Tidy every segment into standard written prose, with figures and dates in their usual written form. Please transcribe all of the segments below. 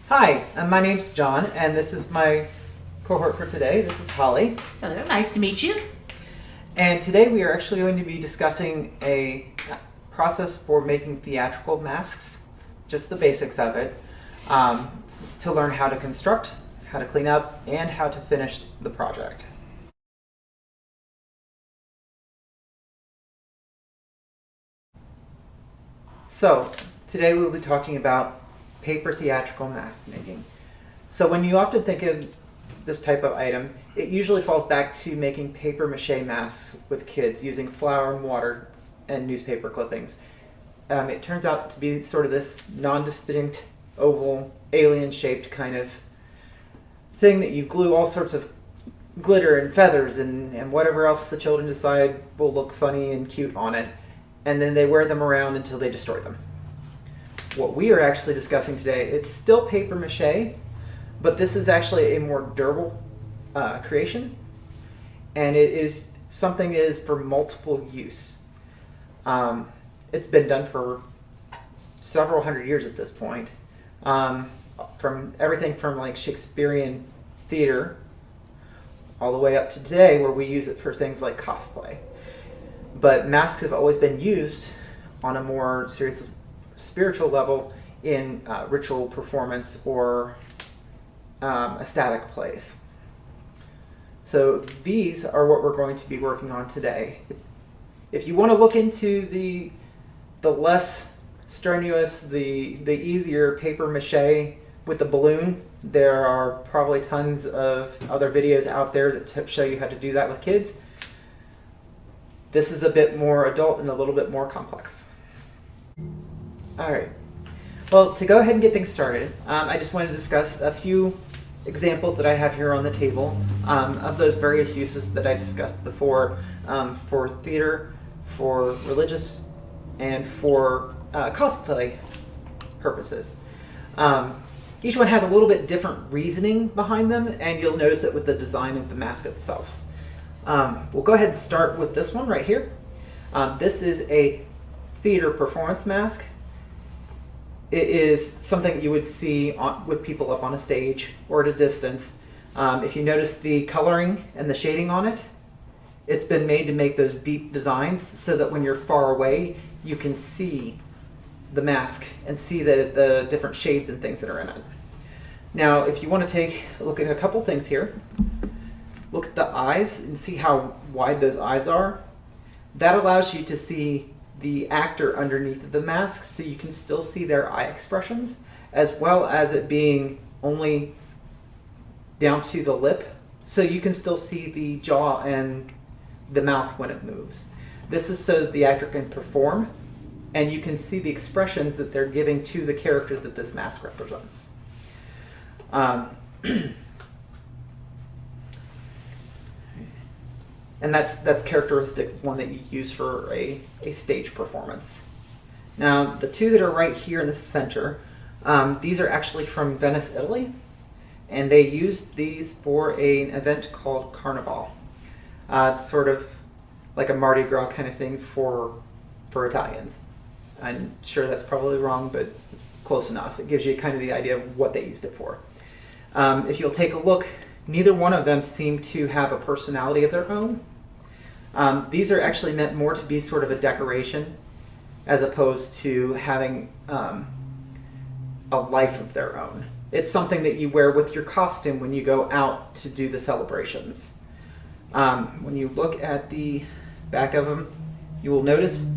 Hi, my name's John, and this is my cohort for today. This is Holly. Hello, nice to meet you. And today we are actually going to be discussing a process for making theatrical masks, just the basics of it, to learn how to construct, how to clean up, and how to finish the project. So, today we'll be talking about paper theatrical mask making. So when you often think of this type of item, it usually falls back to making paper mache masks with kids using flour and water and newspaper clippings. It turns out to be sort of this non-distinct, oval, alien-shaped kind of thing that you glue all sorts of glitter and feathers and whatever else the children decide will look funny and cute on it, and then they wear them around until they destroy them. What we are actually discussing today, it's still paper mache, but this is actually a more durable creation, and it is something that is for multiple use. It's been done for several hundred years at this point, from everything from like Shakespearean theater all the way up to today, where we use it for things like cosplay. But masks have always been used on a more serious spiritual level in ritual performance or ecstatic plays. So these are what we're going to be working on today. If you want to look into the less strenuous, the easier paper mache with the balloon, there are probably tons of other videos out there that show you how to do that with kids. This is a bit more adult and a little bit more complex. All right. Well, to go ahead and get things started, I just wanted to discuss a few examples that I have here on the table of those various uses that I discussed before for theater, for religious, and for cosplay purposes. Each one has a little bit different reasoning behind them, and you'll notice it with the design of the mask itself. We'll go ahead and start with this one right here. This is a theater performance mask. It is something that you would see with people up on a stage or at a distance. If you notice the coloring and the shading on it, it's been made to make those deep designs so that when you're far away, you can see the mask and see the different shades and things that are in it. Now, if you want to take a look at a couple things here, look at the eyes and see how wide those eyes are. That allows you to see the actor underneath the mask, so you can still see their eye expressions, as well as it being only down to the lip, so you can still see the jaw and the mouth when it moves. This is so that the actor can perform, and you can see the expressions that they're giving to the character that this mask represents. And that's characteristic one that you use for a stage performance. Now, the two that are right here in the center, these are actually from Venice, Italy, and they used these for an event called Carnival. It's sort of like a Mardi Gras kind of thing for Italians. I'm sure that's probably wrong, but it's close enough. It gives you kind of the idea of what they used it for. If you'll take a look, neither one of them seem to have a personality of their own. These are actually meant more to be sort of a decoration as opposed to having a life of their own. It's something that you wear with your costume when you go out to do the celebrations. When you look at the back of them, you will notice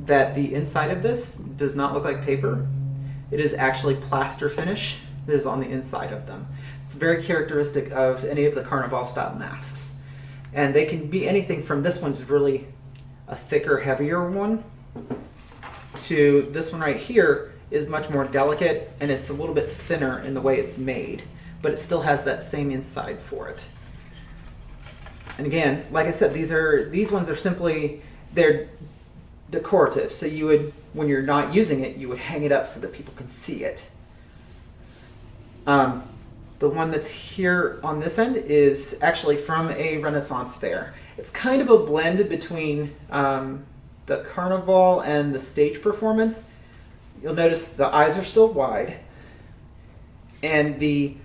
that the inside of this does not look like paper. It is actually plaster finish that is on the inside of them. It's very characteristic of any of the Carnival style masks. And they can be anything from this one's really a thicker, heavier one, to this one right here is much more delicate, and it's a little bit thinner in the way it's made, but it still has that same inside for it. And again, like I said, these ones are simply, they're decorative. So you would, when you're not using it, you would hang it up so that people can see it. The one that's here on this end is actually from a Renaissance fair. It's kind of a blend between the carnival and the stage performance. You'll notice the eyes are still wide, and the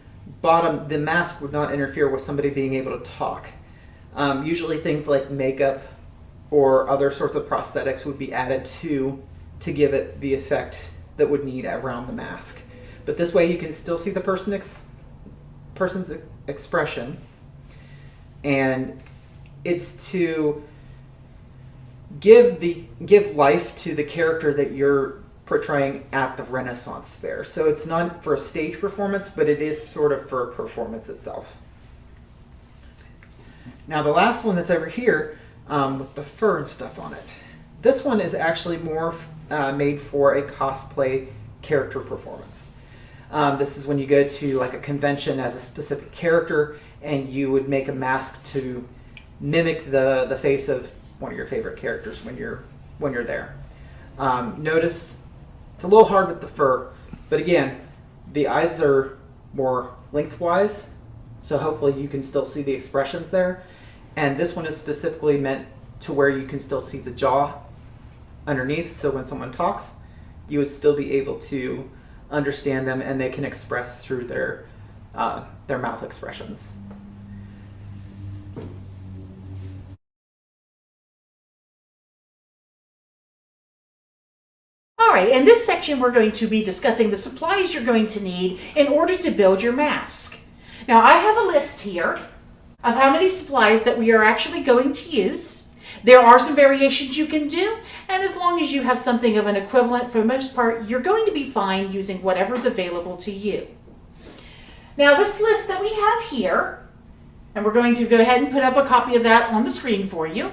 bottom, the mask would not interfere with somebody being able to talk. Usually things like makeup or other sorts of prosthetics would be added to give it the effect that would need around the mask. But this way you can still see the person's expression, and it's to give life to the character that you're portraying at the Renaissance Fair. So it's not for a stage performance, but it is sort of for a performance itself. Now the last one that's over here, with the fur and stuff on it. This one is actually more made for a cosplay character performance. This is when you go to like a convention as a specific character, and you would make a mask to mimic the face of one of your favorite characters when you're there. Notice it's a little hard with the fur, but again, the eyes are more lengthwise, so hopefully you can still see the expressions there. And this one is specifically meant to where you can still see the jaw underneath, so when someone talks, you would still be able to understand them, and they can express through their mouth expressions. All right, in this section we're going to be discussing the supplies you're going to need in order to build your mask. Now I have a list here of how many supplies that we are actually going to use. There are some variations you can do, and as long as you have something of an equivalent, for the most part, you're going to be fine using whatever's available to you. Now this list that we have here, and we're going to go ahead and put up a copy of that on the screen for you.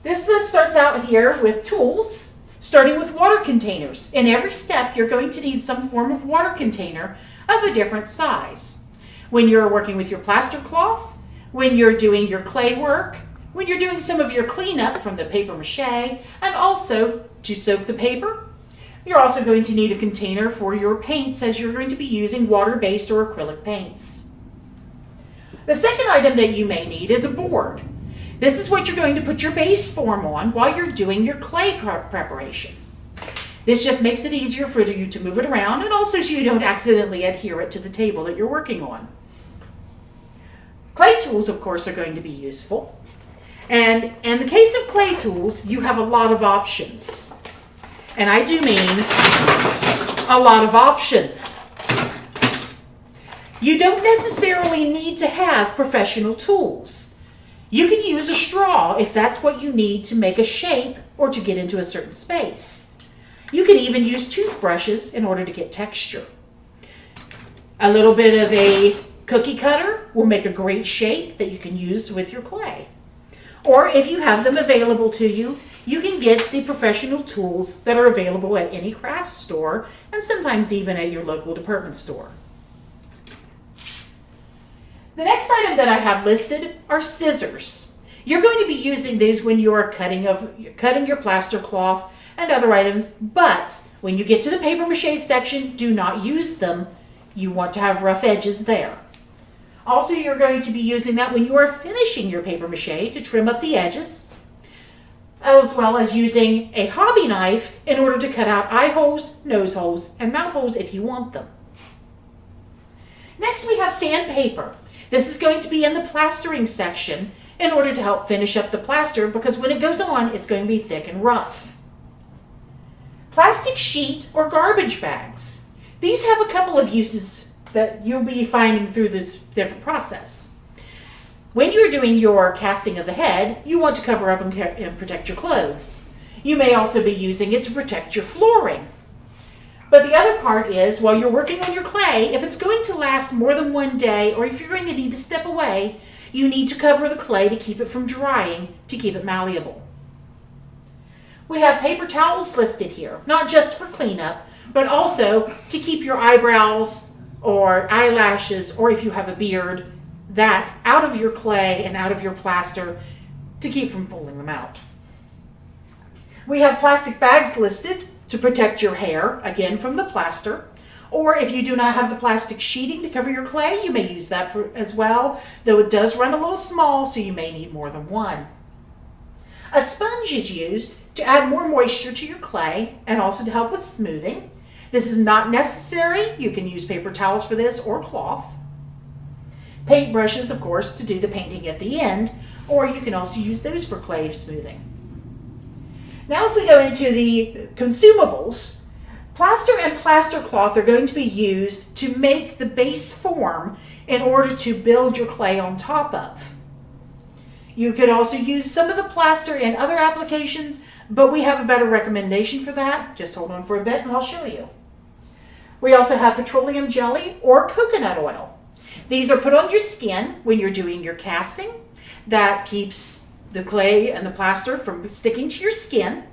This list starts out here with tools, starting with water containers. In every step, you're going to need some form of water container of a different size. When you're working with your plaster cloth, when you're doing your clay work, when you're doing some of your cleanup from the paper mache, and also to soak the paper. You're also going to need a container for your paints, as you're going to be using water-based or acrylic paints. The second item that you may need is a board. This is what you're going to put your base form on while you're doing your clay preparation. This just makes it easier for you to move it around, and also so you don't accidentally adhere it to the table that you're working on. Clay tools, of course, are going to be useful. And in the case of clay tools, you have a lot of options. And I do mean a lot of options. You don't necessarily need to have professional tools. You can use a straw if that's what you need to make a shape or to get into a certain space. You can even use toothbrushes in order to get texture. A little bit of a cookie cutter will make a great shape that you can use with your clay. Or if you have them available to you, you can get the professional tools that are available at any craft store, and sometimes even at your local department store. The next item that I have listed are scissors. You're going to be using these when you are cutting your plaster cloth and other items, but when you get to the paper mache section, do not use them. You want to have rough edges there. Also, you're going to be using that when you are finishing your paper mache to trim up the edges, as well as using a hobby knife in order to cut out eye holes, nose holes, and mouth holes if you want them. Next, we have sandpaper. This is going to be in the plastering section in order to help finish up the plaster, because when it goes on, it's going to be thick and rough. Plastic sheet or garbage bags. These have a couple of uses that you'll be finding through this different process. When you're doing your casting of the head, you want to cover up and protect your clothes. You may also be using it to protect your flooring. But the other part is, while you're working on your clay, if it's going to last more than one day, or if you're going to need to step away, you need to cover the clay to keep it from drying, to keep it malleable. We have paper towels listed here, not just for cleanup, but also to keep your eyebrows or eyelashes, or if you have a beard, that out of your clay and out of your plaster to keep from pulling them out. We have plastic bags listed to protect your hair, again from the plaster, or if you do not have the plastic sheeting to cover your clay, you may use that as well, though it does run a little small, so you may need more than one. A sponge is used to add more moisture to your clay and also to help with smoothing. This is not necessary. You can use paper towels for this or cloth. Paint brushes, of course, to do the painting at the end, or you can also use those for clay smoothing. Now if we go into the consumables, plaster and plaster cloth are going to be used to make the base form in order to build your clay on top of. You could also use some of the plaster in other applications, but we have a better recommendation for that. Just hold on for a bit and I'll show you. We also have petroleum jelly or coconut oil. These are put on your skin when you're doing your casting. That keeps the clay and the plaster from sticking to your skin.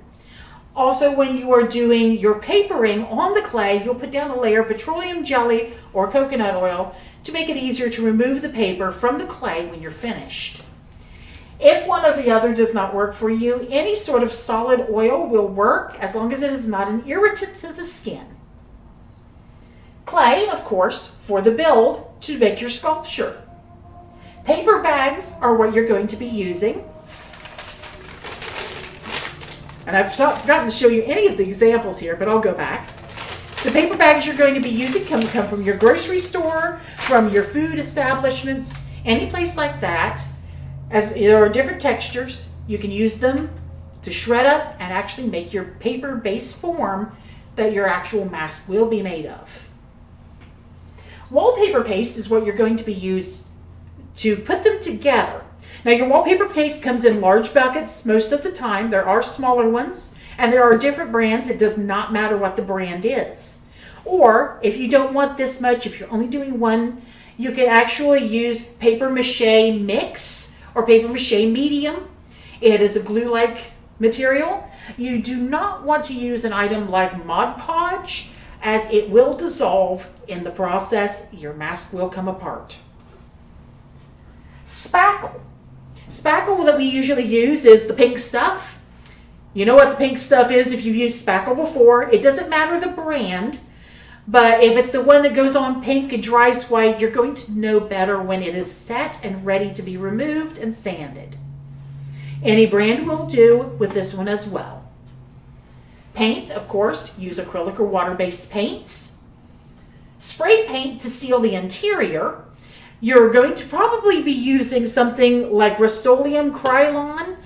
Also, when you are doing your papering on the clay, you'll put down a layer of petroleum jelly or coconut oil to make it easier to remove the paper from the clay when you're finished. If one or the other does not work for you, any sort of solid oil will work as long as it is not an irritant to the skin. Clay, of course, for the build to make your sculpture. Paper bags are what you're going to be using. And I've forgotten to show you any of the examples here, but I'll go back. The paper bags you're going to be using come from your grocery store, from your food establishments, any place like that. As there are different textures, you can use them to shred up and actually make your paper base form that your actual mask will be made of. Wallpaper paste is what you're going to be used to put them together. Now your wallpaper paste comes in large buckets most of the time. There are smaller ones and there are different brands. It does not matter what the brand is. Or if you don't want this much, if you're only doing one, you can actually use paper mache mix or paper mache medium. It is a glue-like material. You do not want to use an item like Mod Podge as it will dissolve in the process. Your mask will come apart. Spackle. Spackle that we usually use is the pink stuff. You know what the pink stuff is if you've used spackle before. It doesn't matter the brand, but if it's the one that goes on pink and dries white, you're going to know better when it is set and ready to be removed and sanded. Any brand will do with this one as well. Paint, of course, use acrylic or water-based paints. Spray paint to seal the interior. You're going to probably be using something like Rust-Oleum Krylon.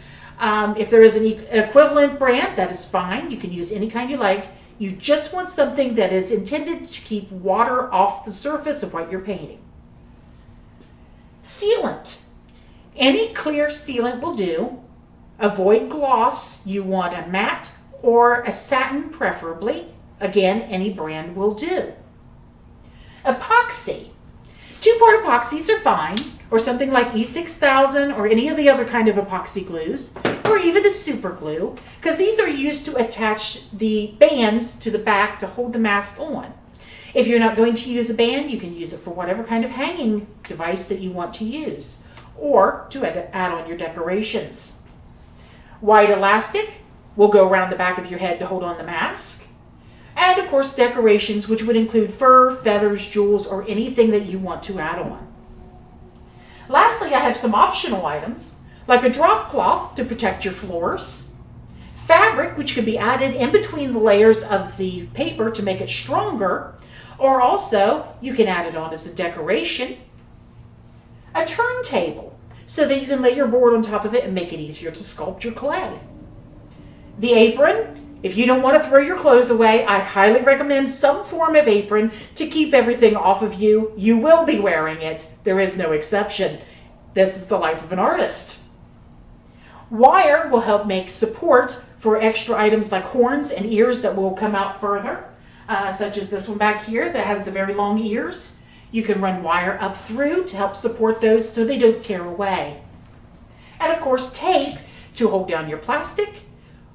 If there is an equivalent brand, that is fine. You can use any kind you like. You just want something that is intended to keep water off the surface of what you're painting. Sealant. Any clear sealant will do. Avoid gloss. You want a matte or a satin preferably. Again, any brand will do. Epoxy. Two-part epoxies are fine, or something like E6000 or any of the other kind of epoxy glues, or even a super glue, because these are used to attach the bands to the back to hold the mask on. If you're not going to use a band, you can use it for whatever kind of hanging device that you want to use, or to add on your decorations. White elastic will go around the back of your head to hold on the mask. And of course decorations, which would include fur, feathers, jewels, or anything that you want to add on. Lastly, I have some optional items, like a drop cloth to protect your floors, fabric, which can be added in between the layers of the paper to make it stronger, or also you can add it on as a decoration, a turntable, so that you can lay your board on top of it and make it easier to sculpt your clay. The apron. If you don't want to throw your clothes away, I highly recommend some form of apron to keep everything off of you. You will be wearing it. There is no exception. This is the life of an artist. Wire will help make support for extra items like horns and ears that will come out further, such as this one back here that has the very long ears. You can run wire up through to help support those so they don't tear away. And of course, tape to hold down your plastic,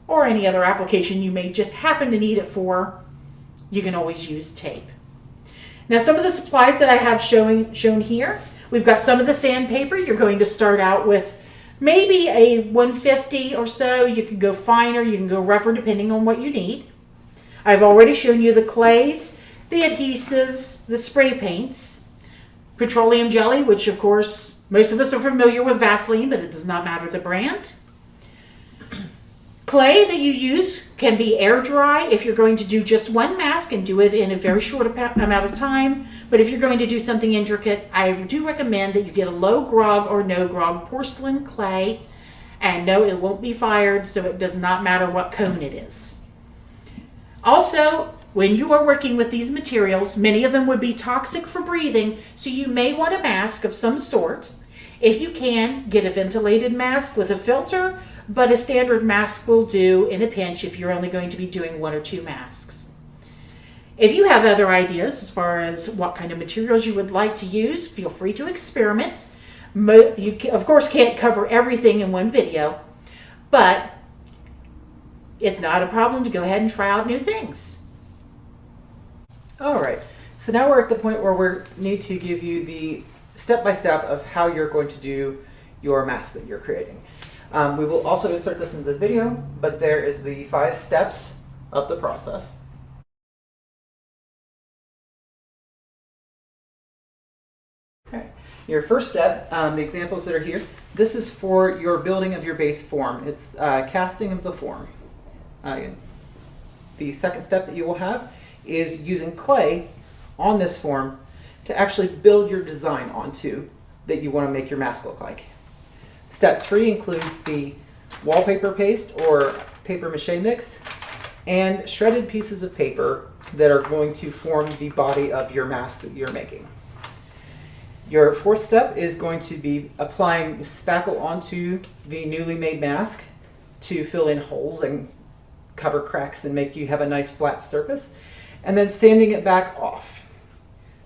or any other application you may just happen to need it for. You can always use tape. Now some of the supplies that I have shown here, we've got some of the sandpaper. You're going to start out with maybe a 150 or so. You can go finer, you can go rougher depending on what you need. I've already shown you the clays, the adhesives, the spray paints, petroleum jelly, which of course most of us are familiar with Vaseline, but it does not matter the brand. Clay that you use can be air dry if you're going to do just one mask and do it in a very short amount of time. But if you're going to do something intricate, I do recommend that you get a low grog or no grog porcelain clay. And no, it won't be fired, so it does not matter what cone it is. Also, when you are working with these materials, many of them would be toxic for breathing, so you may want a mask of some sort. If you can, get a ventilated mask with a filter, but a standard mask will do in a pinch if you're only going to be doing 1 or 2 masks. If you have other ideas as far as what kind of materials you would like to use, feel free to experiment. You, of course, can't cover everything in one video, but it's not a problem to go ahead and try out new things. All right, so now we're at the point where we need to give you the step-by-step of how you're going to do your mask that you're creating. We will also insert this into the video, but there is the 5 steps of the process. Okay. Your first step, the examples that are here, this is for your building of your base form. It's casting of the form. The second step that you will have is using clay on this form to actually build your design onto that you want to make your mask look like. Step 3 includes the wallpaper paste or paper mache mix and shredded pieces of paper that are going to form the body of your mask that you're making. Your fourth step is going to be applying spackle onto the newly made mask to fill in holes and cover cracks and make you have a nice flat surface, and then sanding it back off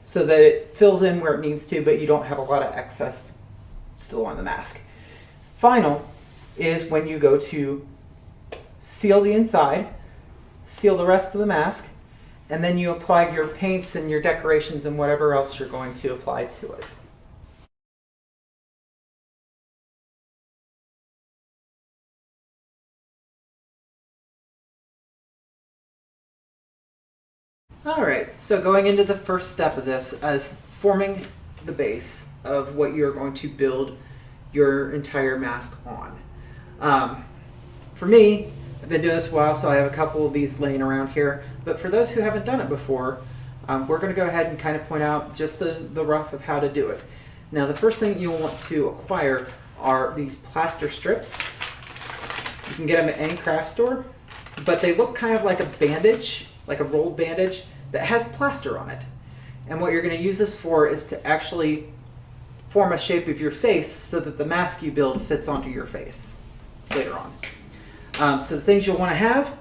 so that it fills in where it needs to, but you don't have a lot of excess still on the mask. Final is when you go to seal the inside, seal the rest of the mask, and then you apply your paints and your decorations and whatever else you're going to apply to it. All right, so going into the first step of this as forming the base of what you're going to build your entire mask on. For me, I've been doing this a while, so I have a couple of these laying around here. But for those who haven't done it before, we're going to go ahead and kind of point out just the rough of how to do it. Now, the first thing you'll want to acquire are these plaster strips. You can get them at any craft store, but they look kind of like a bandage, like a rolled bandage that has plaster on it. And what you're going to use this for is to actually form a shape of your face so that the mask you build fits onto your face later on. So the things you'll want to have,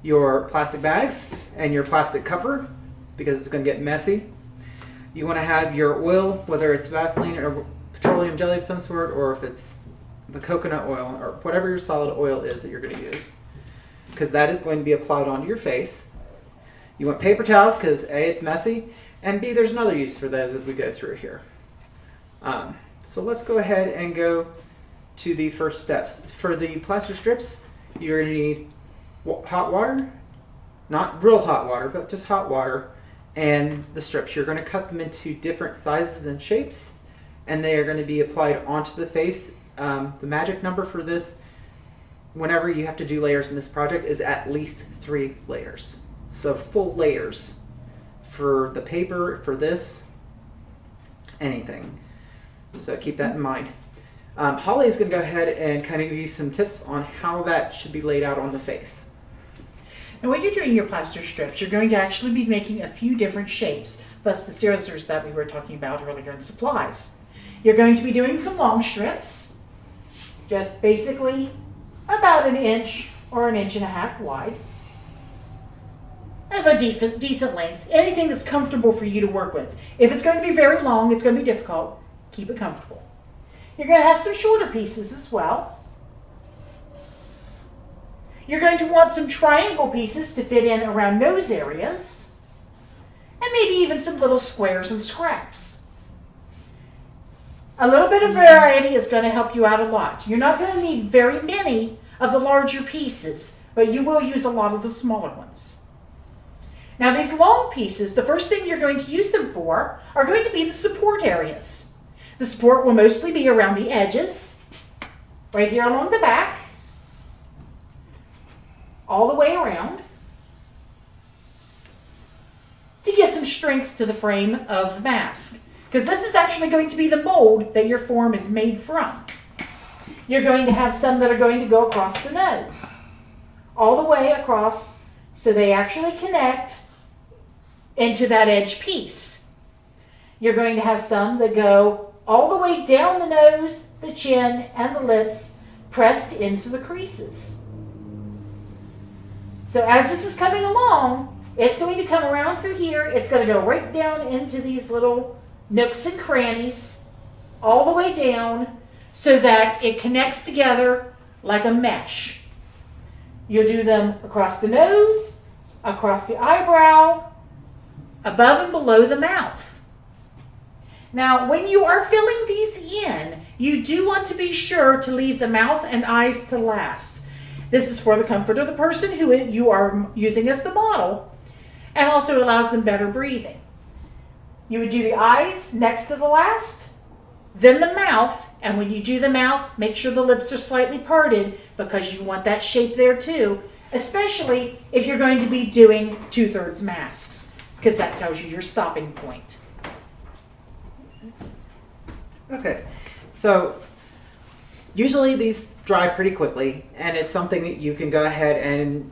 your plastic bags and your plastic cover, because it's going to get messy. You want to have your oil, whether it's Vaseline or petroleum jelly of some sort, or if it's the coconut oil or whatever your solid oil is that you're going to use, because that is going to be applied onto your face. You want paper towels because A, it's messy, and B, there's another use for those as we go through here. So let's go ahead and go to the first steps. For the plaster strips, you're going to need hot water, not real hot water, but just hot water, and the strips. You're going to cut them into different sizes and shapes, and they are going to be applied onto the face. The magic number for this, whenever you have to do layers in this project, is at least 3 layers. So full layers for the paper, for this, anything. So keep that in mind. Holly is going to go ahead and kind of give you some tips on how that should be laid out on the face. And when you're doing your plaster strips, you're going to actually be making a few different shapes, thus the scissors that we were talking about earlier in supplies. You're going to be doing some long strips, just basically about 1 inch or 1.5 inches wide, of a decent length, anything that's comfortable for you to work with. If it's going to be very long, it's going to be difficult. Keep it comfortable. You're going to have some shorter pieces as well. You're going to want some triangle pieces to fit in around nose areas, and maybe even some little squares and scraps. A little bit of variety is going to help you out a lot. You're not going to need very many of the larger pieces, but you will use a lot of the smaller ones. Now, these long pieces, the first thing you're going to use them for are going to be the support areas. The support will mostly be around the edges, right here along the back, all the way around to give some strength to the frame of the mask. Because this is actually going to be the mold that your form is made from. You're going to have some that are going to go across the nose, all the way across, so they actually connect into that edge piece. You're going to have some that go all the way down the nose, the chin, and the lips, pressed into the creases. So as this is coming along, it's going to come around through here. It's going to go right down into these little nooks and crannies, all the way down, so that it connects together like a mesh. You'll do them across the nose, across the eyebrow, above and below the mouth. Now, when you are filling these in, you do want to be sure to leave the mouth and eyes to last. This is for the comfort of the person who you are using as the model, and also allows them better breathing. You would do the eyes next to the last, then the mouth, and when you do the mouth, make sure the lips are slightly parted because you want that shape there too, especially if you're going to be doing 2/3 masks, because that tells you your stopping point. Okay, so usually these dry pretty quickly, and it's something that you can go ahead and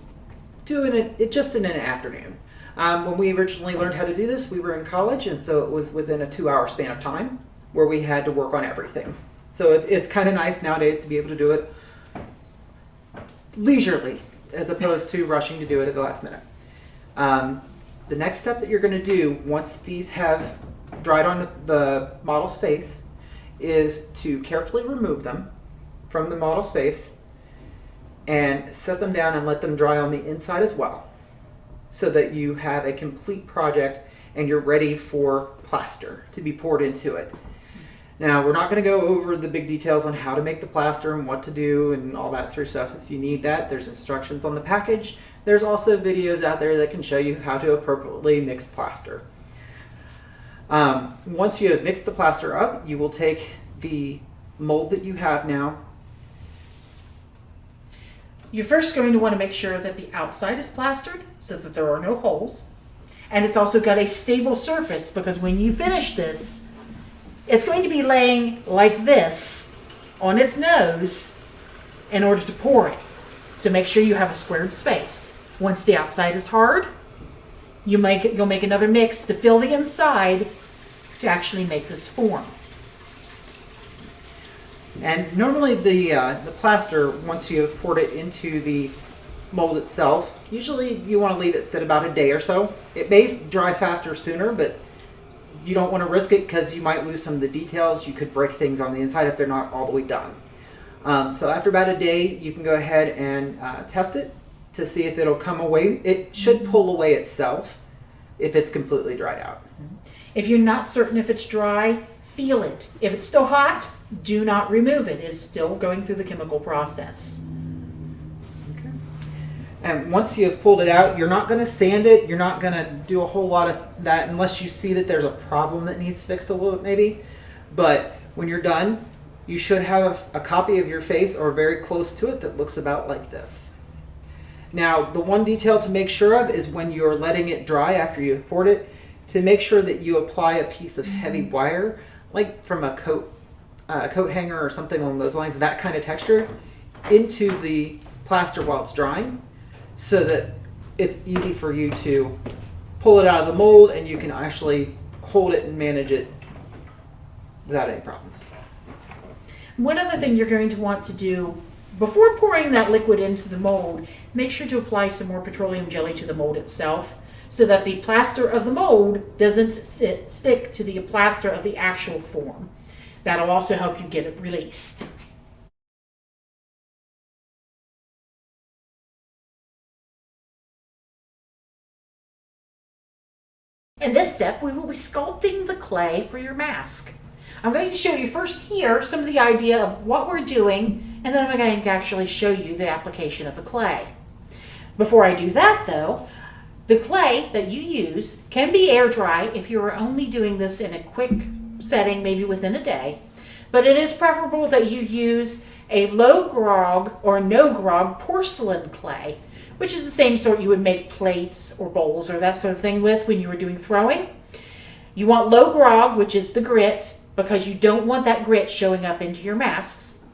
do just in an afternoon. When we originally learned how to do this, we were in college, and so it was within a 2-hour span of time where we had to work on everything. So it's kind of nice nowadays to be able to do it leisurely as opposed to rushing to do it at the last minute. The next step that you're going to do once these have dried on the model's face is to carefully remove them from the model's face and set them down and let them dry on the inside as well, so that you have a complete project and you're ready for plaster to be poured into it. Now, we're not going to go over the big details on how to make the plaster and what to do and all that sort of stuff. If you need that, there's instructions on the package. There's also videos out there that can show you how to appropriately mix plaster. Once you have mixed the plaster up, you will take the mold that you have now. You're first going to want to make sure that the outside is plastered so that there are no holes. And it's also got a stable surface, because when you finish this, it's going to be laying like this on its nose in order to pour it. So make sure you have a squared space. Once the outside is hard, you'll make another mix to fill the inside to actually make this form. And normally the plaster, once you have poured it into the mold itself, usually you want to leave it sit about a day or so. It may dry faster sooner, but you don't want to risk it because you might lose some of the details. You could break things on the inside if they're not all the way done. So after about a day, you can go ahead and test it to see if it'll come away. It should pull away itself if it's completely dried out. If you're not certain if it's dry, feel it. If it's still hot, do not remove it. It's still going through the chemical process. Okay. And once you have pulled it out, you're not going to sand it. You're not going to do a whole lot of that unless you see that there's a problem that needs fixed a little bit maybe. But when you're done, you should have a copy of your face or very close to it that looks about like this. Now, the one detail to make sure of is when you're letting it dry after you've poured it, to make sure that you apply a piece of heavy wire, like from a coat hanger or something along those lines, that kind of texture, into the plaster while it's drying, so that it's easy for you to pull it out of the mold and you can actually hold it and manage it without any problems. One other thing you're going to want to do before pouring that liquid into the mold, make sure to apply some more petroleum jelly to the mold itself, so that the plaster of the mold doesn't stick to the plaster of the actual form. That'll also help you get it released. In this step, we will be sculpting the clay for your mask. I'm going to show you first here some of the idea of what we're doing, and then I'm going to actually show you the application of the clay. Before I do that though, the clay that you use can be air dry if you are only doing this in a quick setting, maybe within a day. But it is preferable that you use a low grog or no grog porcelain clay, which is the same sort you would make plates or bowls or that sort of thing with when you were doing throwing. You want low grog, which is the grit, because you don't want that grit showing up into your masks.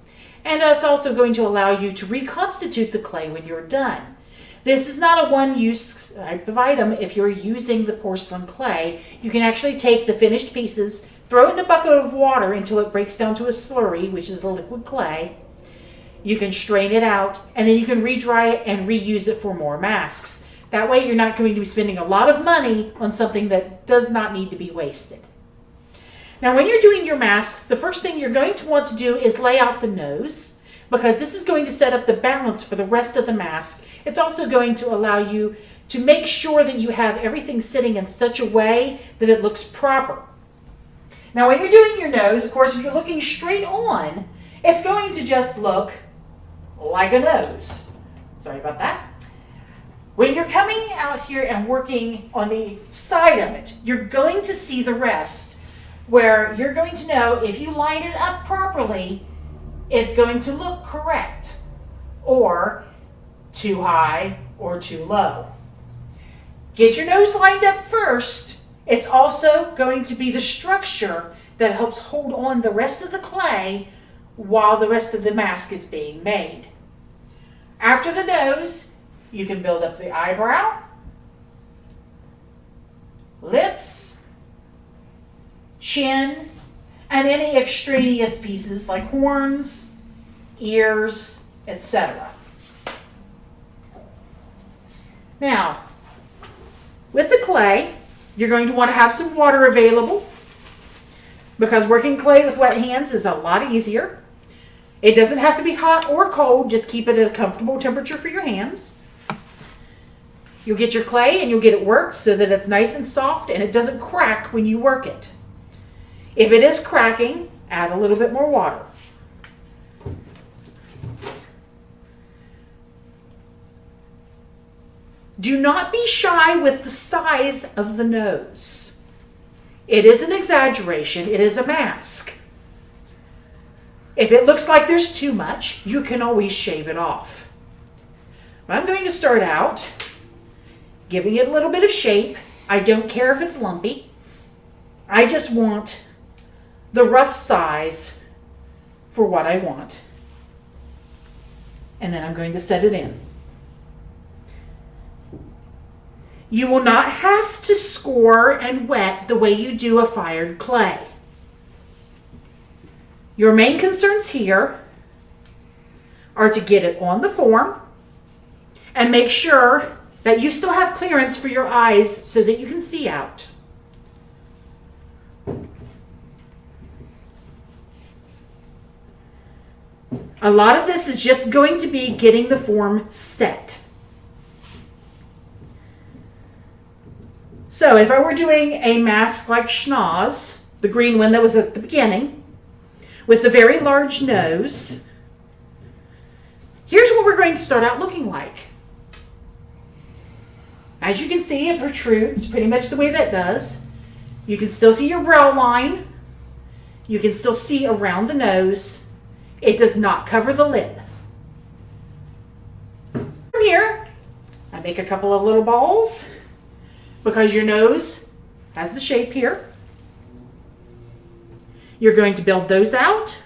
And it's also going to allow you to reconstitute the clay when you're done. This is not a one-use type of item. If you're using the porcelain clay, you can actually take the finished pieces, throw it in a bucket of water until it breaks down to a slurry, which is the liquid clay. You can strain it out, and then you can re-dry it and reuse it for more masks. That way you're not going to be spending a lot of money on something that does not need to be wasted. Now when you're doing your masks, the first thing you're going to want to do is lay out the nose, because this is going to set up the balance for the rest of the mask. It's also going to allow you to make sure that you have everything sitting in such a way that it looks proper. Now when you're doing your nose, of course, if you're looking straight on, it's going to just look like a nose. Sorry about that. When you're coming out here and working on the side of it, you're going to see the rest, where you're going to know if you line it up properly, it's going to look correct, or too high or too low. Get your nose lined up first. It's also going to be the structure that helps hold on the rest of the clay while the rest of the mask is being made. After the nose, you can build up the eyebrow, lips, chin, and any extraneous pieces like horns, ears, etc. Now, with the clay, you're going to want to have some water available, because working clay with wet hands is a lot easier. It doesn't have to be hot or cold, just keep it at a comfortable temperature for your hands. You'll get your clay and you'll get it worked so that it's nice and soft and it doesn't crack when you work it. If it is cracking, add a little bit more water. Do not be shy with the size of the nose. It is an exaggeration, it is a mask. If it looks like there's too much, you can always shave it off. I'm going to start out giving it a little bit of shape. I don't care if it's lumpy. I just want the rough size for what I want. And then I'm going to set it in. You will not have to score and wet the way you do a fired clay. Your main concerns here are to get it on the form and make sure that you still have clearance for your eyes so that you can see out. A lot of this is just going to be getting the form set. So if I were doing a mask like Schnoz, the green one that was at the beginning, with the very large nose, here's what we're going to start out looking like. As you can see, it protrudes pretty much the way that does. You can still see your brow line. You can still see around the nose. It does not cover the lip. From here, I make a couple of little balls because your nose has the shape here. You're going to build those out,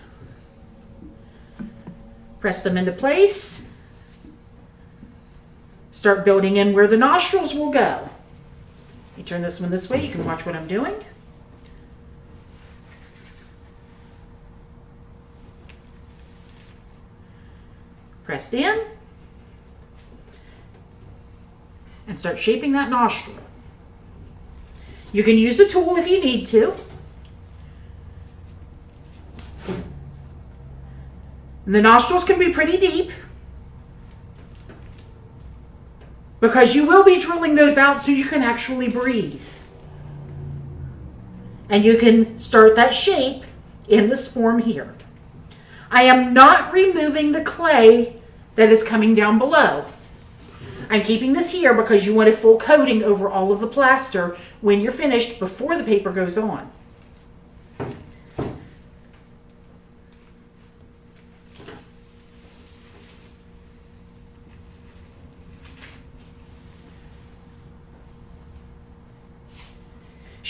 press them into place, start building in where the nostrils will go. You turn this one this way, you can watch what I'm doing. Pressed in, and start shaping that nostril. You can use a tool if you need to. And the nostrils can be pretty deep because you will be drilling those out so you can actually breathe. And you can start that shape in this form here. I am not removing the clay that is coming down below. I'm keeping this here because you want a full coating over all of the plaster when you're finished before the paper goes on.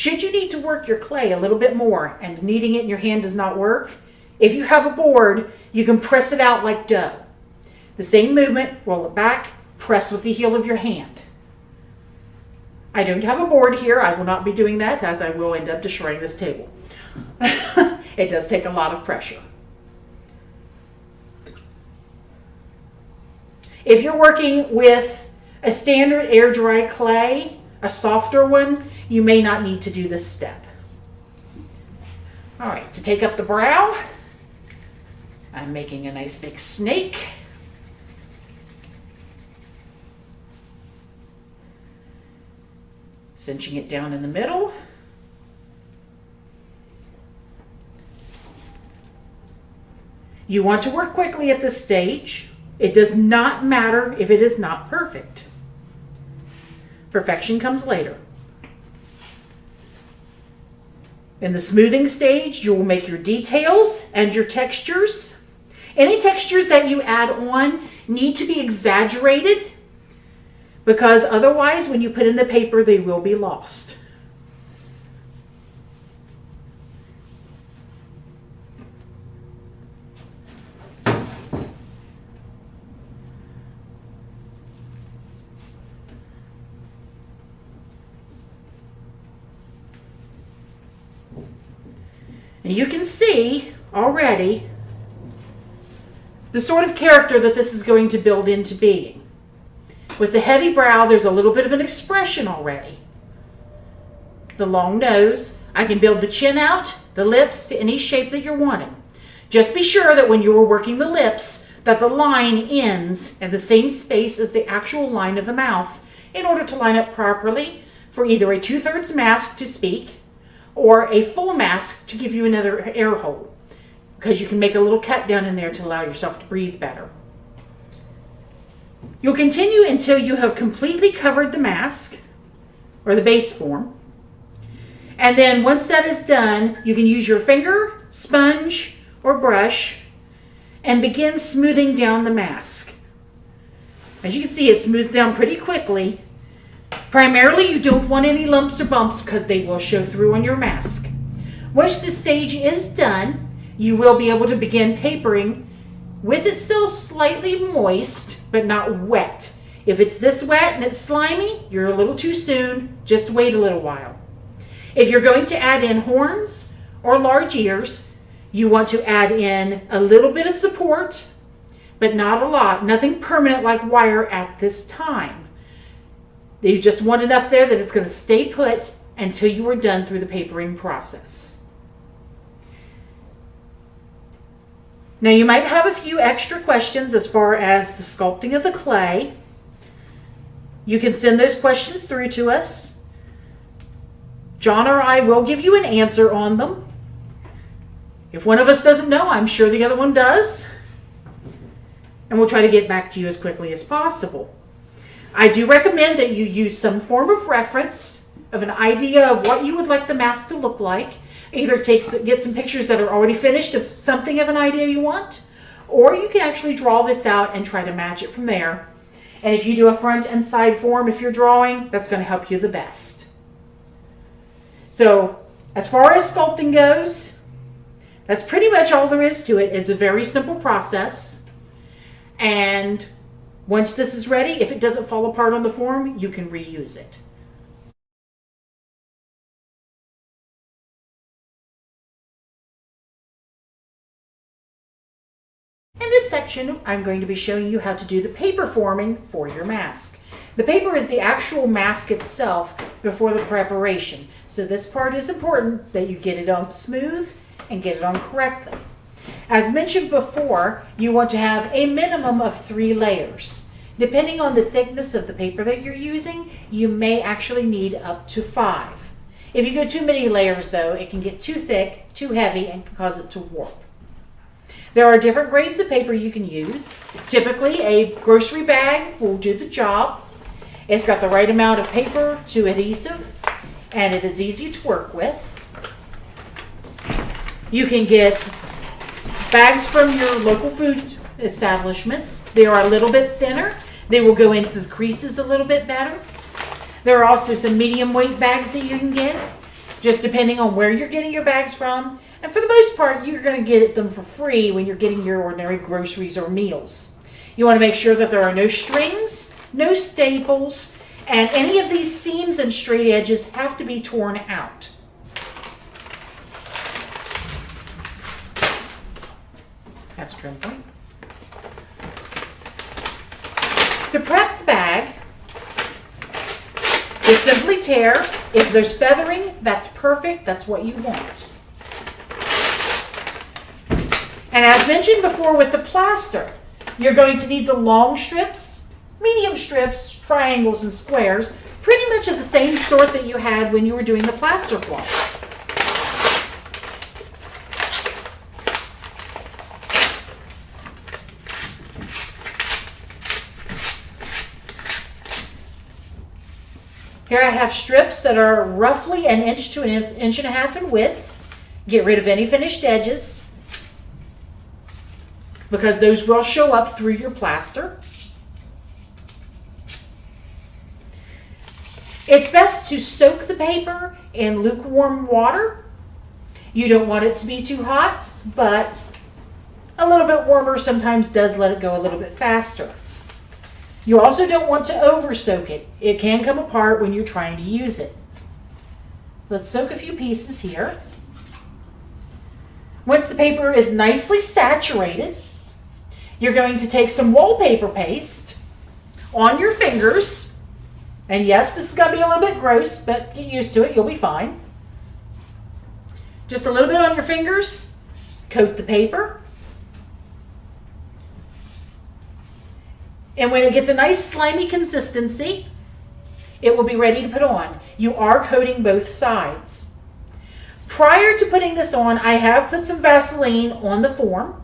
Should you need to work your clay a little bit more and kneading it in your hand does not work, if you have a board, you can press it out like dough. The same movement, roll it back, press with the heel of your hand. I don't have a board here. I will not be doing that, as I will end up destroying this table. It does take a lot of pressure. If you're working with a standard air dry clay, a softer one, you may not need to do this step. All right, to take up the brow, I'm making a nice big snake. Cinching it down in the middle. You want to work quickly at this stage. It does not matter if it is not perfect. Perfection comes later. In the smoothing stage, you will make your details and your textures. Any textures that you add on need to be exaggerated, because otherwise, when you put in the paper, they will be lost. And you can see already the sort of character that this is going to build into being. With the heavy brow, there's a little bit of an expression already. The long nose, I can build the chin out, the lips to any shape that you're wanting. Just be sure that when you are working the lips, that the line ends in the same space as the actual line of the mouth in order to line up properly for either a 2/3 mask to speak or a full mask to give you another air hole, because you can make a little cut down in there to allow yourself to breathe better. You'll continue until you have completely covered the mask or the base form. And then once that is done, you can use your finger, sponge, or brush and begin smoothing down the mask. As you can see, it smooths down pretty quickly. Primarily, you don't want any lumps or bumps because they will show through on your mask. Once this stage is done, you will be able to begin papering with it still slightly moist, but not wet. If it's this wet and it's slimy, you're a little too soon. Just wait a little while. If you're going to add in horns or large ears, you want to add in a little bit of support, but not a lot. Nothing permanent like wire at this time. You just want enough there that it's going to stay put until you are done through the papering process. Now, you might have a few extra questions as far as the sculpting of the clay. You can send those questions through to us. John or I will give you an answer on them. If one of us doesn't know, I'm sure the other one does. And we'll try to get back to you as quickly as possible. I do recommend that you use some form of reference of an idea of what you would like the mask to look like. Either get some pictures that are already finished of something of an idea you want, or you can actually draw this out and try to match it from there. And if you do a front and side form, if you're drawing, that's going to help you the best. So as far as sculpting goes, that's pretty much all there is to it. It's a very simple process. And once this is ready, if it doesn't fall apart on the form, you can reuse it. In this section, I'm going to be showing you how to do the paper forming for your mask. The paper is the actual mask itself before the preparation. So this part is important that you get it on smooth and get it on correctly. As mentioned before, you want to have a minimum of 3 layers. Depending on the thickness of the paper that you're using, you may actually need up to 5. If you go too many layers though, it can get too thick, too heavy, and can cause it to warp. There are different grades of paper you can use. Typically, a grocery bag will do the job. It's got the right amount of paper to adhesive, and it is easy to work with. You can get bags from your local food establishments. They are a little bit thinner. They will go into the creases a little bit better. There are also some medium weight bags that you can get. just depending on where you're getting your bags from. And for the most part, you're going to get them for free when you're getting your ordinary groceries or meals. You want to make sure that there are no strings, no staples, and any of these seams and straight edges have to be torn out. That's a trim point. To prep the bag, you simply tear. If there's feathering, that's perfect. That's what you want. And as mentioned before with the plaster, you're going to need the long strips, medium strips, triangles, and squares, pretty much of the same sort that you had when you were doing the plaster cloth. Here I have strips that are roughly an inch to an inch and a half in width. Get rid of any finished edges, because those will show up through your plaster. It's best to soak the paper in lukewarm water. You don't want it to be too hot, but a little bit warmer sometimes does let it go a little bit faster. You also don't want to over soak it. It can come apart when you're trying to use it. Let's soak a few pieces here. Once the paper is nicely saturated, you're going to take some wallpaper paste on your fingers. And yes, this is going to be a little bit gross, but get used to it. You'll be fine. Just a little bit on your fingers. Coat the paper. And when it gets a nice slimy consistency, it will be ready to put on. You are coating both sides. Prior to putting this on, I have put some Vaseline on the form.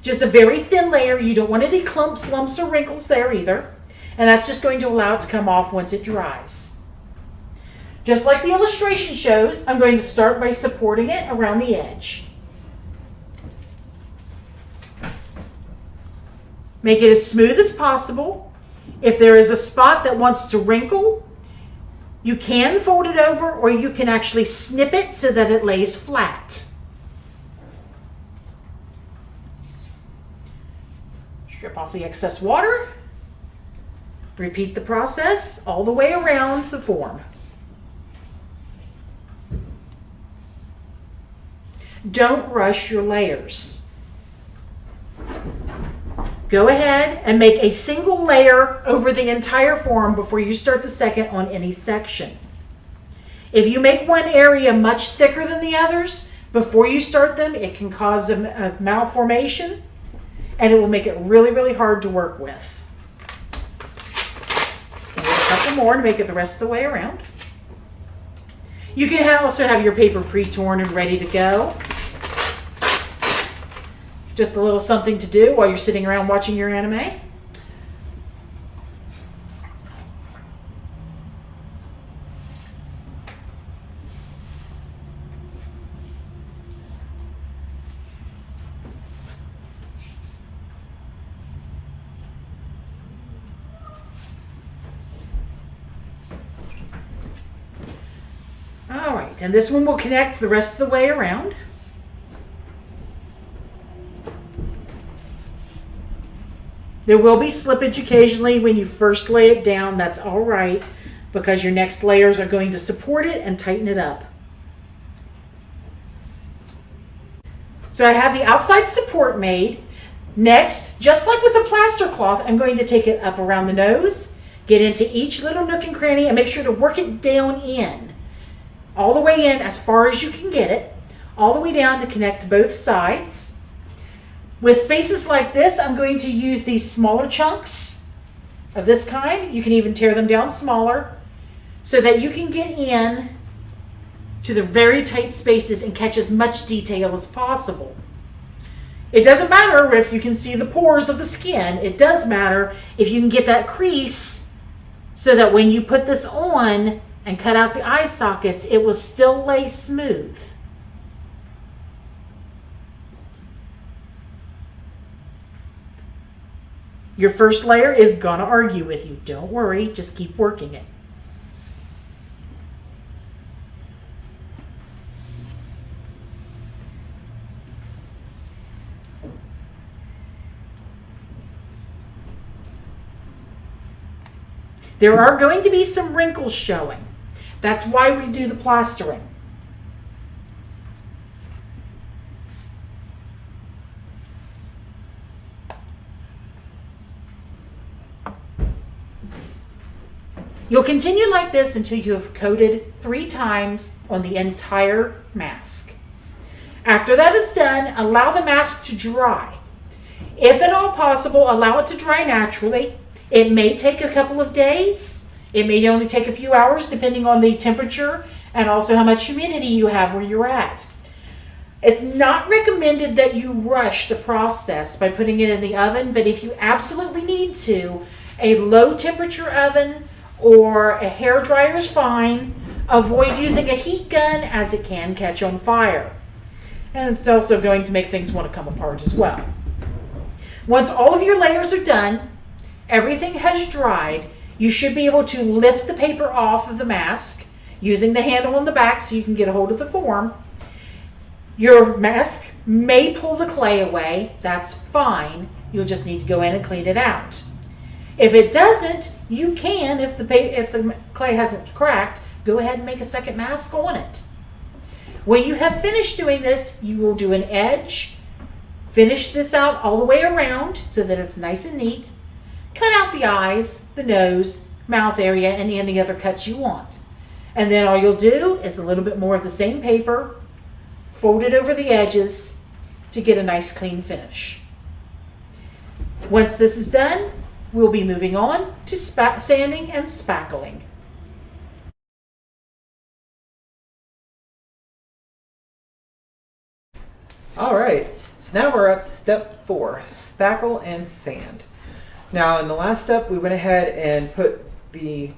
Just a very thin layer. You don't want any clumps, lumps, or wrinkles there either. And that's just going to allow it to come off once it dries. Just like the illustration shows, I'm going to start by supporting it around the edge. Make it as smooth as possible. If there is a spot that wants to wrinkle, you can fold it over, or you can actually snip it so that it lays flat. Strip off the excess water. Repeat the process all the way around the form. Don't rush your layers. Go ahead and make a single layer over the entire form before you start the second on any section. If you make one area much thicker than the others before you start them, it can cause a malformation, and it will make it really, really hard to work with. And a couple more to make it the rest of the way around. You can also have your paper pre-torn and ready to go. Just a little something to do while you're sitting around watching your anime. All right, and this one will connect the rest of the way around. There will be slippage occasionally when you first lay it down. That's all right, because your next layers are going to support it and tighten it up. So I have the outside support made. Next, just like with the plaster cloth, I'm going to take it up around the nose, get into each little nook and cranny, and make sure to work it down in. All the way in as far as you can get it, all the way down to connect both sides. With spaces like this, I'm going to use these smaller chunks of this kind. You can even tear them down smaller so that you can get in to the very tight spaces and catch as much detail as possible. It doesn't matter if you can see the pores of the skin. It does matter if you can get that crease so that when you put this on and cut out the eye sockets, it will still lay smooth. Your first layer is gonna argue with you. Don't worry, just keep working it. There are going to be some wrinkles showing. That's why we do the plastering. You'll continue like this until you have coated 3 times on the entire mask. After that is done, allow the mask to dry. If at all possible, allow it to dry naturally. It may take a couple of days. It may only take a few hours depending on the temperature and also how much humidity you have where you're at. It's not recommended that you rush the process by putting it in the oven, but if you absolutely need to, a low temperature oven or a hair dryer is fine. Avoid using a heat gun as it can catch on fire. And it's also going to make things want to come apart as well. Once all of your layers are done, everything has dried, you should be able to lift the paper off of the mask using the handle on the back so you can get a hold of the form. Your mask may pull the clay away. That's fine. You'll just need to go in and clean it out. If it doesn't, you can, if the clay hasn't cracked, go ahead and make a second mask on it. When you have finished doing this, you will do an edge. Finish this out all the way around so that it's nice and neat. Cut out the eyes, the nose, mouth area, and any other cuts you want. And then all you'll do is a little bit more of the same paper, fold it over the edges to get a nice clean finish. Once this is done, we'll be moving on to sanding and spackling. All right, so now we're up to step 4, spackle and sand. Now in the last step, we went ahead and put the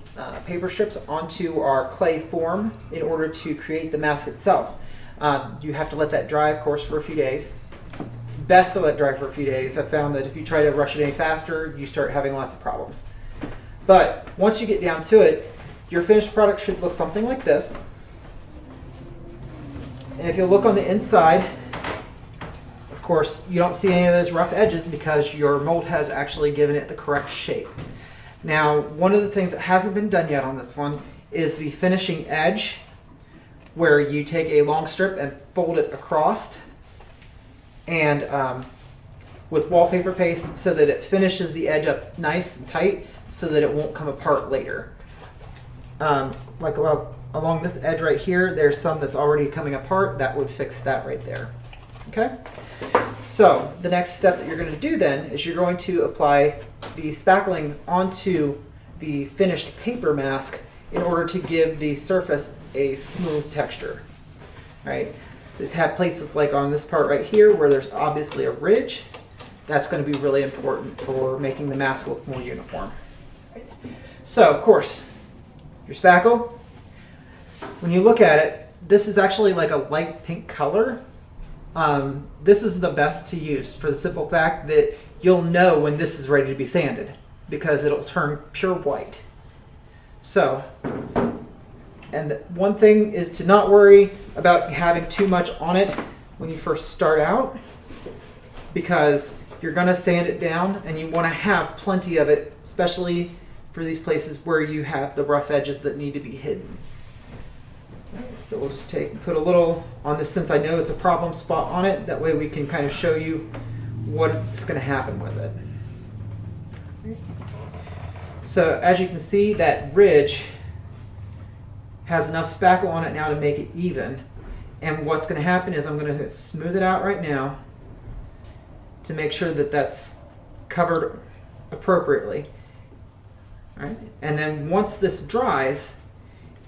paper strips onto our clay form in order to create the mask itself. You have to let that dry, of course, for a few days. It's best to let it dry for a few days. I've found that if you try to rush it any faster, you start having lots of problems. But once you get down to it, your finished product should look something like this. And if you look on the inside, of course, you don't see any of those rough edges because your mold has actually given it the correct shape. Now, one of the things that hasn't been done yet on this one is the finishing edge, where you take a long strip and fold it across and with wallpaper paste so that it finishes the edge up nice and tight so that it won't come apart later. Like along this edge right here, there's some that's already coming apart. That would fix that right there. Okay? So the next step that you're going to do then is you're going to apply the spackling onto the finished paper mask in order to give the surface a smooth texture. Right? This have places like on this part right here where there's obviously a ridge. That's going to be really important for making the mask look more uniform. Right? So of course, your spackle, when you look at it, this is actually like a light pink color. This is the best to use for the simple fact that you'll know when this is ready to be sanded because it'll turn pure white. So, and one thing is to not worry about having too much on it when you first start out because you're going to sand it down and you want to have plenty of it, especially for these places where you have the rough edges that need to be hidden. So we'll just put a little on this since I know it's a problem spot on it. That way we can kind of show you what's going to happen with it. So as you can see, that ridge has enough spackle on it now to make it even. And what's going to happen is I'm going to smooth it out right now to make sure that that's covered appropriately. All right? And then once this dries,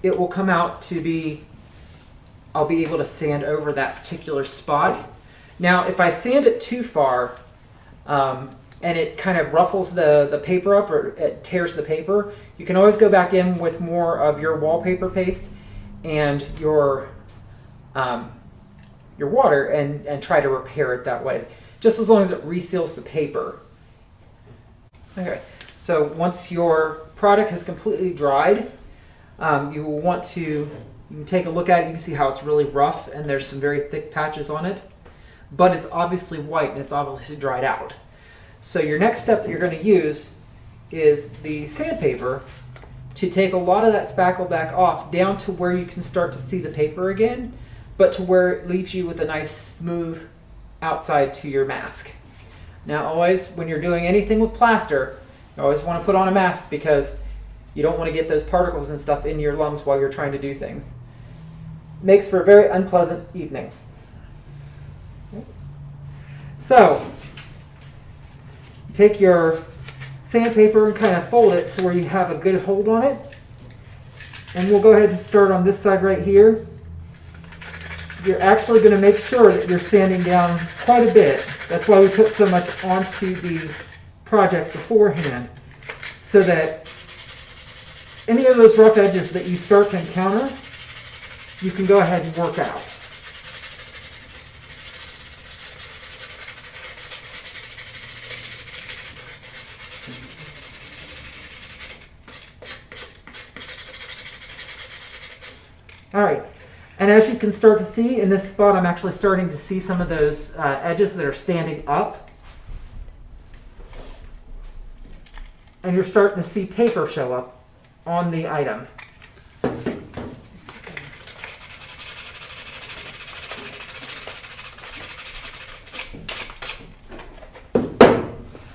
it will come out to be, I'll be able to sand over that particular spot. Now, if I sand it too far and it kind of ruffles the paper up or it tears the paper, you can always go back in with more of your wallpaper paste and your water and try to repair it that way, just as long as it reseals the paper. Okay, so once your product has completely dried, you will want to, you can take a look at it, you can see how it's really rough and there's some very thick patches on it, but it's obviously white and it's obviously dried out. So your next step that you're going to use is the sandpaper to take a lot of that spackle back off down to where you can start to see the paper again, but to where it leaves you with a nice smooth outside to your mask. Now always, when you're doing anything with plaster, you always want to put on a mask because you don't want to get those particles and stuff in your lungs while you're trying to do things. Makes for a very unpleasant evening. So, take your sandpaper and kind of fold it so where you have a good hold on it. And we'll go ahead and start on this side right here. You're actually going to make sure that you're sanding down quite a bit. That's why we put so much onto the project beforehand, so that any of those rough edges that you start to encounter, you can go ahead and work out. All right, and as you can start to see in this spot, I'm actually starting to see some of those edges that are standing up. And you're starting to see paper show up on the item.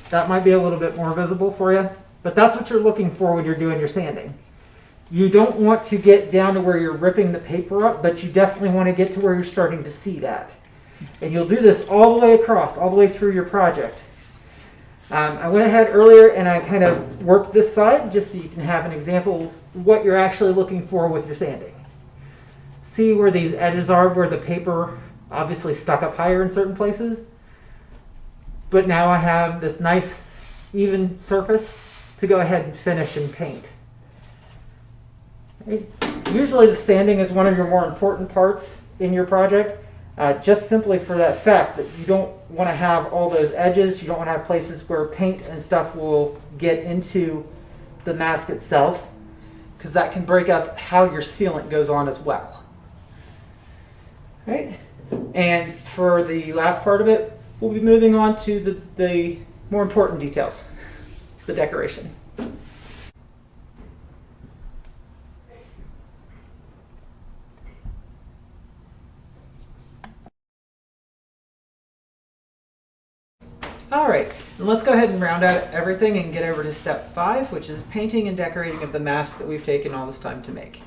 That might be a little bit more visible for you, but that's what you're looking for when you're doing your sanding. You don't want to get down to where you're ripping the paper up, but you definitely want to get to where you're starting to see that. And you'll do this all the way across, all the way through your project. I went ahead earlier and I kind of worked this side just so you can have an example of what you're actually looking for with your sanding. See where these edges are, where the paper obviously stuck up higher in certain places. But now I have this nice even surface to go ahead and finish and paint. Usually the sanding is one of your more important parts in your project, just simply for that fact that you don't want to have all those edges, you don't want to have places where paint and stuff will get into the mask itself, because that can break up how your sealant goes on as well. Right? And for the last part of it, we'll be moving on to the more important details, the decoration. All right, and let's go ahead and round out everything and get over to step 5, which is painting and decorating of the mask that we've taken all this time to make.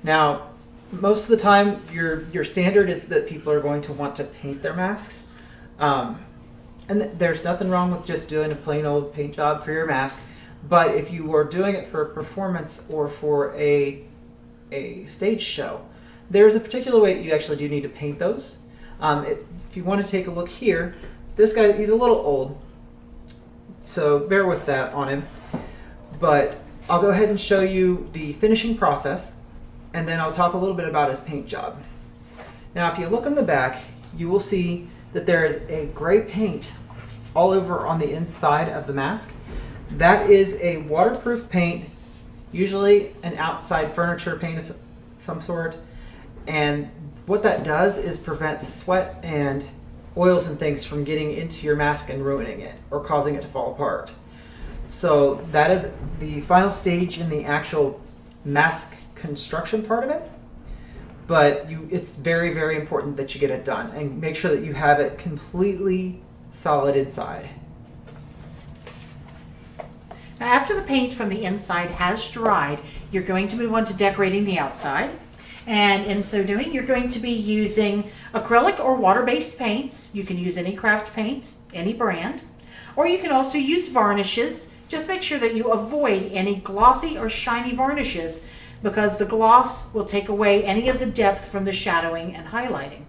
Now, most of the time, your standard is that people are going to want to paint their masks. And there's nothing wrong with just doing a plain old paint job for your mask, but if you are doing it for a performance or for a stage show, there's a particular way that you actually do need to paint those. If you want to take a look here, this guy, he's a little old, so bear with that on him. But I'll go ahead and show you the finishing process, and then I'll talk a little bit about his paint job. Now, if you look on the back, you will see that there is a gray paint all over on the inside of the mask. That is a waterproof paint, usually an outside furniture paint of some sort. And what that does is prevent sweat and oils and things from getting into your mask and ruining it or causing it to fall apart. So that is the final stage in the actual mask construction part of it. But it's very, very important that you get it done and make sure that you have it completely solid inside. Now, after the paint from the inside has dried, you're going to move on to decorating the outside. And in so doing, you're going to be using acrylic or water-based paints. You can use any craft paint, any brand. Or you can also use varnishes. Just make sure that you avoid any glossy or shiny varnishes, because the gloss will take away any of the depth from the shadowing and highlighting.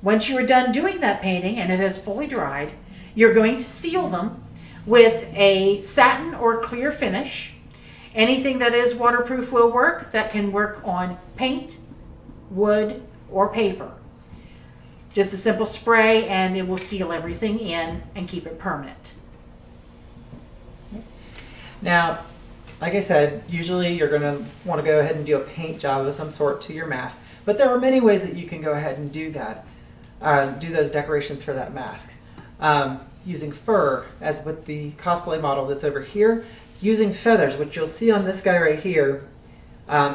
Once you are done doing that painting and it has fully dried, you're going to seal them with a satin or clear finish. Anything that is waterproof will work. That can work on paint, wood, or paper. Just a simple spray and it will seal everything in and keep it permanent. Now, like I said, usually you're going to want to go ahead and do a paint job of some sort to your mask, but there are many ways that you can go ahead and do that, do those decorations for that mask. Using fur, as with the cosplay model that's over here, using feathers, which you'll see on this guy right here.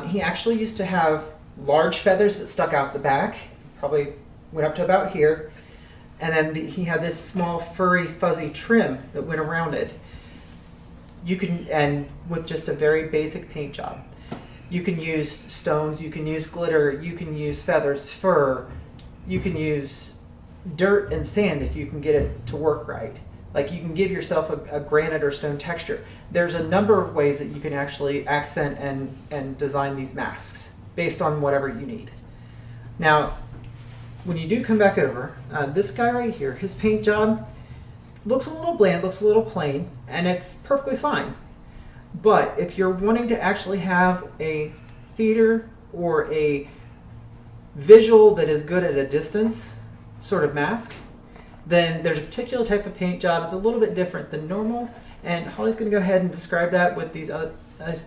He actually used to have large feathers that stuck out the back, probably went up to about here, and then he had this small furry fuzzy trim that went around it. You can, and with just a very basic paint job. You can use stones, you can use glitter, you can use feathers, fur, you can use dirt and sand if you can get it to work right. Like you can give yourself a granite or stone texture. There's a number of ways that you can actually accent and design these masks based on whatever you need. Now, when you do come back over, this guy right here, his paint job looks a little bland, looks a little plain, and it's perfectly fine. But if you're wanting to actually have a theater or a visual that is good at a distance sort of mask, then there's a particular type of paint job. It's a little bit different than normal, and Holly's going to go ahead and describe that with these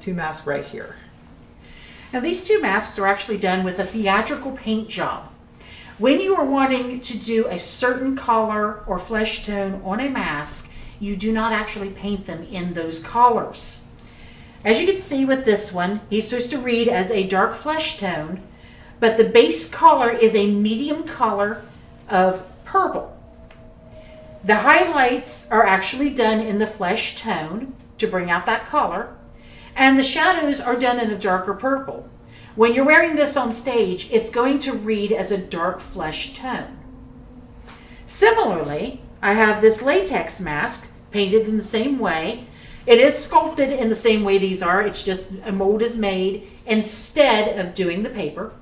two masks right here. Now these two masks are actually done with a theatrical paint job. When you are wanting to do a certain color or flesh tone on a mask, you do not actually paint them in those colors. As you can see with this one, he's supposed to read as a dark flesh tone, but the base color is a medium color of purple. The highlights are actually done in the flesh tone to bring out that color, and the shadows are done in a darker purple. When you're wearing this on stage, it's going to read as a dark flesh tone. Similarly, I have this latex mask painted in the same way. It is sculpted in the same way these are. It's just a mold is made instead of doing the paper.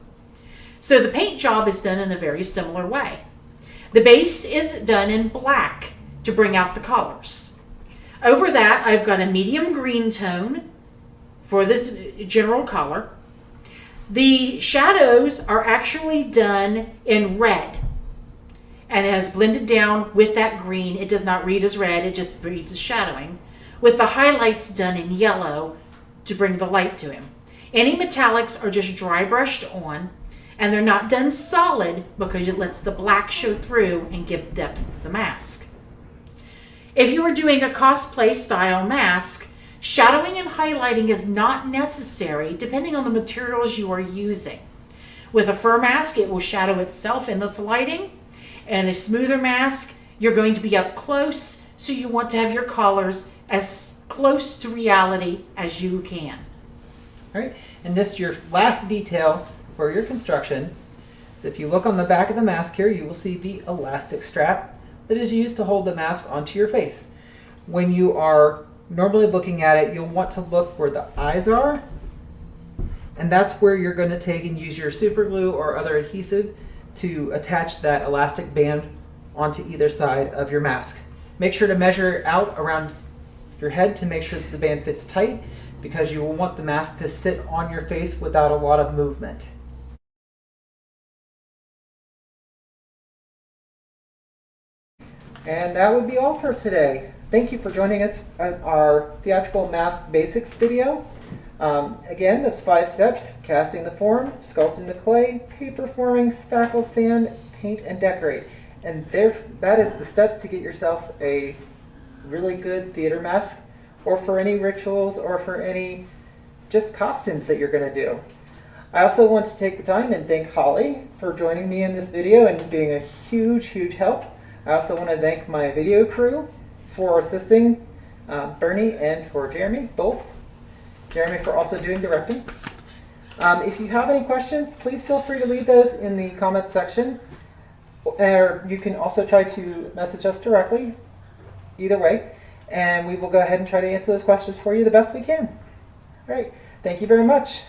So the paint job is done in a very similar way. The base is done in black to bring out the colors. Over that, I've got a medium green tone for this general color. The shadows are actually done in red, and it has blended down with that green. It does not read as red, it just reads as shadowing, with the highlights done in yellow to bring the light to him. Any metallics are just dry brushed on, and they're not done solid because it lets the black show through and give depth to the mask. If you are doing a cosplay style mask, shadowing and highlighting is not necessary depending on the materials you are using. With a fur mask, it will shadow itself in its lighting, and a smoother mask, you're going to be up close, so you want to have your colors as close to reality as you can. All right, and this your last detail for your construction. So if you look on the back of the mask here, you will see the elastic strap that is used to hold the mask onto your face. When you are normally looking at it, you'll want to look where the eyes are, and that's where you're going to take and use your super glue or other adhesive to attach that elastic band onto either side of your mask. Make sure to measure out around your head to make sure that the band fits tight, because you will want the mask to sit on your face without a lot of movement. And that would be all for today. Thank you for joining us on our theatrical mask basics video. Again, those 5 steps: casting the form, sculpting the clay, paper forming, spackle, sand, paint, and decorate. And that is the steps to get yourself a really good theater mask, or for any rituals, or for any just costumes that you're going to do. I also want to take the time and thank Holly for joining me in this video and being a huge help. I also want to thank my video crew for assisting, Bernie and for Jeremy, both. Jeremy for also doing directing. If you have any questions, please feel free to leave those in the comments section, or you can also try to message us directly, either way, and we will go ahead and try to answer those questions for you the best we can. All right, thank you very much.